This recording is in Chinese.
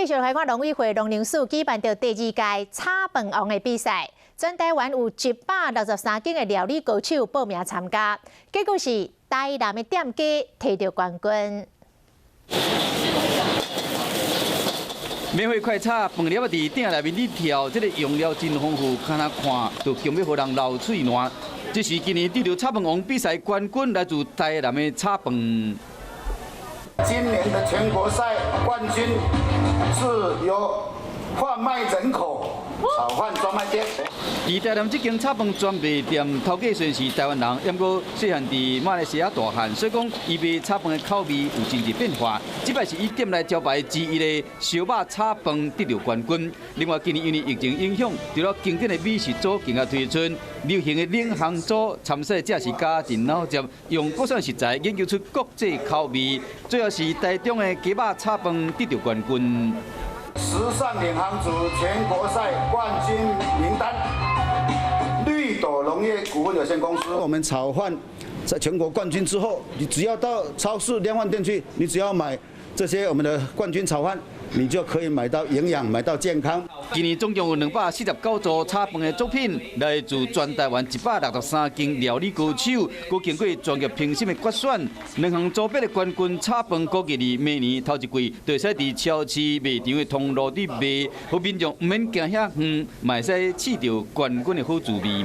继续来看农委会农林署举办着第2届炒饭王的比赛，全台湾有163间的料理高手报名参加，结果是台南的店家摕到冠军。 免费快炒饭粒啊，伫鼎内面你跳，这个用料真丰富，看就强要互人流嘴烂。这是今年得到炒饭王比赛冠军，来自台南的炒饭。今年的全国赛冠军是由贩卖人口炒饭专卖店。伫台南这间炒饭专卖店，头家虽然是台湾人，不过细汉伫马来西亚大汉，所以讲伊卖炒饭的口味有真侪变化。这摆是以店内招牌之一的烧肉炒饭得到冠军。另外，今年因为疫情影响，除了经典的美食组更加推出流行的领航组，参赛者是家庭脑汁，用国产食材研究出国际口味。最后是台中的鸡肉炒饭得到冠军。 时尚领航组全国赛冠军名单，绿斗农业股份有限公司。我们炒饭在全国冠军之后，你只要到超市、量贩店去，你只要买这些我们的冠军炒饭，你就可以买到营养，买到健康。今年总共有249组炒饭的作品，来自全台湾163间料理高手，佮经过专业评审的决选，2项组别的冠军炒饭，估计伫明年头一季，就会使伫超市卖场的通路伫卖，互民众唔免行遐远，嘛会使试到冠军的好滋味。